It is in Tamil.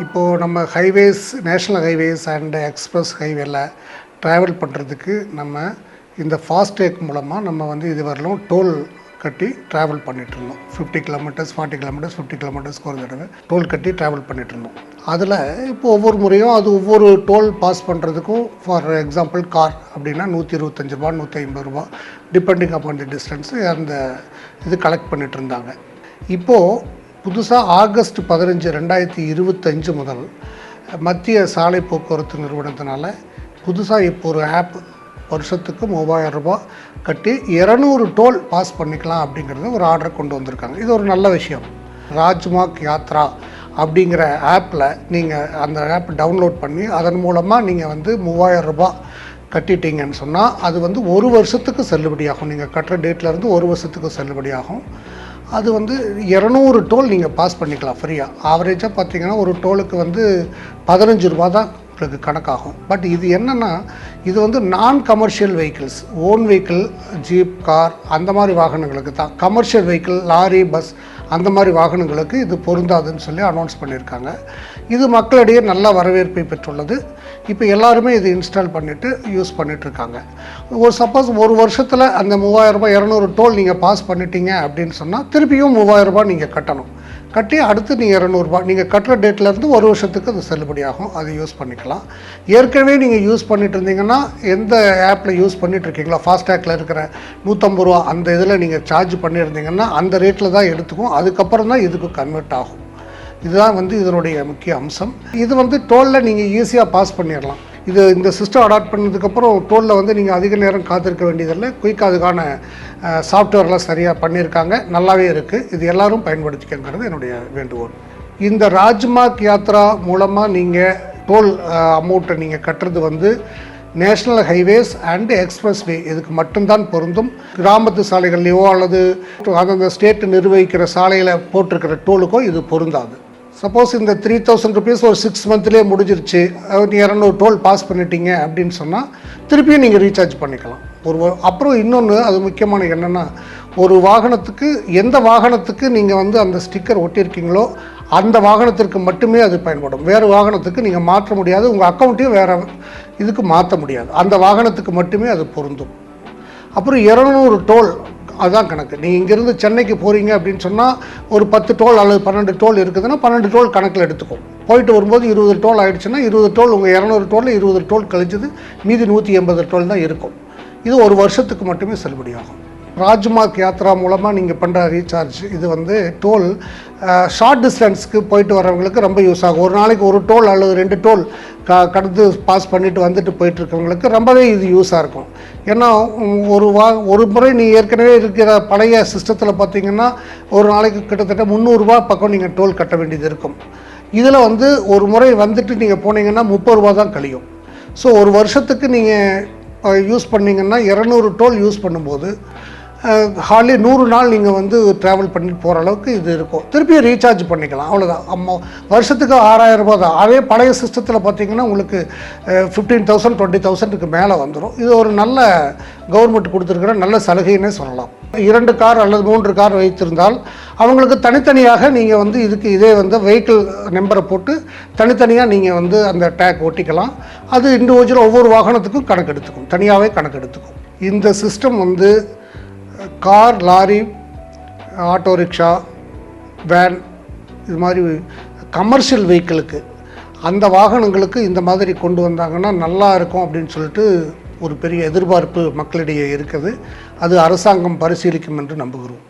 இப்போது நம்ம highways, national highways and express ஹைவேல ட்ராவல் பண்ணுறதுக்கு நம்ம இந்த ஃபாஸ்டேக் மூலமாக நம்ம வந்து இது வரலும் டோல் கட்டி ட்ராவல் பண்ணிகிட்ருந்தோம். 50 கிலோமீட்டர்ஸ், 40 கிலோமீட்டர்ஸ், 50 கிலோமீட்டர்ஸ்க்கு ஒரு தடவை டோல் கட்டி ட்ராவல் பண்ணிகிட்ருந்தோம். அதில் இப்போ ஒவ்வொரு முறையும் அது ஒவ்வொரு டோல் பாஸ் பண்ணுறதுக்கும், ஃபார் எக்ஸாம்பிள் கார் அப்படின்னா 125 ரூபா, 150 ரூபா, டிபெண்டிங் அப்பான் தி டிஸ்டன்ஸு அந்த இது கலெக்ட் பண்ணிகிட்டு இருந்தாங்க. இப்போது புதுசாக ஆகஸ்ட் 15, 2025 முதல் மத்திய சாலை போக்குவரத்து நிறுவனத்தினால புதுசாக இப்போ ஒரு ஆப் வருஷத்துக்கு 3000 ரூபா கட்டி 200 டோல் பாஸ் பண்ணிக்கலாம் அப்படிங்கிறது ஒரு ஆர்டர் கொண்டு வந்திருக்காங்க. இது ஒரு நல்ல விஷயம். ராஜ்மார்க் யாத்ரா அப்படிங்கிற ஆப்பில் நீங்கள் அந்த ஆப் டவுன்லோட் பண்ணி அதன் மூலமாக நீங்கள் வந்து 3000 ரூபா கட்டிட்டீங்கன்னு சொன்னால் அது வந்து ஒரு வருஷத்துக்கு செல்லுபடியாகும். நீங்கள் கட்டுற டேட்லேருந்து ஒரு வருஷத்துக்கு செல்லுபடியாகும். அது வந்து 200 டோல் நீங்கள் பாஸ் பண்ணிக்கலாம் ஃப்ரீயாக. ஆவரேஜாக பார்த்தீங்கன்னா ஒரு டோலுக்கு வந்து 15 ரூபா தான் உங்களுக்கு கணக்காகும். பட் இது என்னென்னா, இது வந்து நான் commercial vehicles, own vehicle, jeep, car அந்த மாதிரி வாகனங்களுக்கு தான். கமர்ஷியல் வெஹிக்கிள், லாரி, பஸ் அந்த மாதிரி வாகனங்களுக்கு இது பொருந்தாதுன்னு சொல்லி அனௌன்ஸ் பண்ணியிருக்காங்க. இது மக்களிடையே நல்ல வரவேற்பை பெற்றுள்ளது. இப்போ எல்லாருமே இது இன்ஸ்டால் பண்ணிவிட்டு யூஸ் பண்ணிகிட்ருக்காங்க. ஒரு சப்போஸ் ஒரு வருஷத்தில் அந்த 3000 ரூபாய் 200 டோல் நீங்கள் பாஸ் பண்ணிட்டீங்க அப்படின்னு சொன்னால் திருப்பியும் 3000 ரூபாய் நீங்கள் கட்டணும். கட்டி அடுத்து நீங்கள் 200 ரூபா நீங்கள் கட்டுற டேட்லேருந்து ஒரு வருஷத்துக்கு அது செல்லுபடியாகும். அது யூஸ் பண்ணிக்கலாம். ஏற்கனவே நீங்கள் யூஸ் பண்ணிட்டு இருந்தீங்கன்னா, எந்த ஆப்பில் யூஸ் பண்ணிகிட்ருக்கீங்களோ, ஃபாஸ்டேக்கில் இருக்கிற 150 ரூபா அந்த இதில் நீங்கள் சார்ஜ் பண்ணியிருந்தீங்கன்னா அந்த ரேட்டில் தான் எடுத்துக்கும். அதுக்கப்புறம் தான் இதுக்கு கன்வெர்ட் ஆகும். இதுதான் வந்து இதனுடைய முக்கிய அம்சம். இது வந்து டோலில் நீங்கள் ஈஸியாக பாஸ் பண்ணிடலாம். இந்த சிஸ்டம் அடாப்ட் பண்ணதுக்கப்புறம் டோலில் வந்து நீங்கள் அதிக நேரம் காத்திருக்க வேண்டியதில்லை. குயிக்காக அதுக்கான சாஃப்ட்வேர்லாம் சரியாக பண்ணியிருக்காங்க. நல்லாவே இருக்குது. இது எல்லோரும் பயன்படுத்திக்கங்கிறது என்னுடைய வேண்டுகோள். இந்த ராஜ்மார்க் யாத்ரா மூலமாக நீங்கள் டோல் அமௌண்ட்டை நீங்கள் கட்டுறது வந்து நேஷ்னல் ஹைவேஸ் அண்டு எக்ஸ்பிரஸ் வே இதுக்கு மட்டும்தான் பொருந்தும். கிராமத்து சாலைகள்லையோ அல்லது அந்தந்த ஸ்டேட்டு நிர்வகிக்கிற சாலையில் போட்டிருக்கிற டோலுக்கோ இது பொருந்தாது. சப்போஸ் இந்த 3000 ருபீஸ் ஒரு 6 மந்த்லேயே முடிஞ்சிருச்சு, 200 டோல் பாஸ் பண்ணிட்டீங்க அப்படின்னு சொன்னால் திருப்பியும் நீங்கள் ரீசார்ஜ் பண்ணிக்கலாம். அப்புறம் இன்னொன்று அது முக்கியமான என்னென்னா, ஒரு வாகனத்துக்கு எந்த வாகனத்துக்கு நீங்கள் வந்து அந்த ஸ்டிக்கர் ஒட்டியிருக்கீங்களோ அந்த வாகனத்திற்கு மட்டுமே அது பயன்படும். வேறு வாகனத்துக்கு நீங்கள் மாற்ற முடியாது. உங்கள் அக்கௌண்ட்டையும் வேறு இதுக்கு மாற்ற முடியாது. அந்த வாகனத்துக்கு மட்டுமே அது பொருந்தும். அப்புறம் 200 டோல் அதுதான் கணக்கு. நீங்கள் இங்கேருந்து சென்னைக்கு போகிறீங்க அப்படின்னு சொன்னால் ஒரு 10 டோல் அல்லது 12 டோல் இருக்குதுன்னா 12 டோல் கணக்கில் எடுத்துக்கும். போயிட்டு வரும்போது 20 டோல் ஆகிடுச்சுன்னா 20 டோல் உங்கள் 200 டோலில் 20 டோல் கழிச்சது மீதி 180 டோல் தான் இருக்கும். இது ஒரு வருஷத்துக்கு மட்டுமே செல்லுபடியாகும். ராஜ்மார்க் யாத்ரா மூலமாக நீங்கள் பண்ணுற ரீசார்ஜ் இது வந்து டோல் ஷார்ட் டிஸ்டன்ஸுக்கு போயிட்டு வரவங்களுக்கு ரொம்ப யூஸ் ஆகும். ஒரு நாளைக்கு ஒரு டோல் அல்லது 2 டோல் கடந்து பாஸ் பண்ணிவிட்டு வந்துட்டு போயிட்டுருக்கவங்களுக்கு ரொம்பவே இது யூஸாக இருக்கும். ஏன்னா ஒரு முறை நீங்கள் ஏற்கனவே இருக்கிற பழைய சிஸ்டத்தில் பார்த்தீங்கன்னா ஒரு நாளைக்கு கிட்டத்தட்ட 300 ரூபா பக்கம் நீங்கள் டோல் கட்ட வேண்டியது இருக்கும். இதில் வந்து ஒரு முறை வந்துட்டு நீங்கள் போனீங்கன்னா 30 ரூபா தான் கழியும். ஸோ ஒரு வருஷத்துக்கு நீங்கள் யூஸ் பண்ணிங்கன்னா 200 டோல் யூஸ் பண்ணும்போது ஹார்ட்லி 100 நாள் நீங்கள் வந்து ட்ராவல் பண்ணிட்டு போகிற அளவுக்கு இது இருக்கும். திருப்பியும் ரீசார்ஜ் பண்ணிக்கலாம். அவ்வளோதான். வருஷத்துக்கு 6000 ரூபா தான். அதே பழைய சிஸ்டத்தில் பார்த்தீங்கன்னா உங்களுக்கு 15,000 20,000க்கு மேலே வந்துடும். இது ஒரு நல்ல கவர்மெண்ட் கொடுத்துருக்கிற நல்ல சலுகைன்னே சொல்லலாம். 2 கார் அல்லது 3 கார் வைத்திருந்தால் அவங்களுக்கு தனித்தனியாக நீங்கள் வந்து இதுக்கு இதே வந்து வெஹிக்கிள் நம்பரை போட்டு தனித்தனியாக நீங்கள் வந்து அந்த டேக் ஒட்டிக்கலாம். அது இண்டிவிஜுவல் ஒவ்வொரு வாகனத்துக்கும் கணக்கு எடுத்துக்கும், தனியாகவே கணக்கு எடுத்துக்கும். இந்த சிஸ்டம் வந்து car, lorry, auto rickshaw, van இது மாதிரி கமர்ஷியல் வெஹிக்கிளுக்கு அந்த வாகனங்களுக்கு இந்த மாதிரி கொண்டு வந்தாங்கன்னா நல்லா இருக்கும் அப்படின்னு சொல்லிட்டு ஒரு பெரிய எதிர்பார்ப்பு மக்களிடையே இருக்குது. அது அரசாங்கம் பரிசீலிக்கும் என்று நம்புகிறோம்.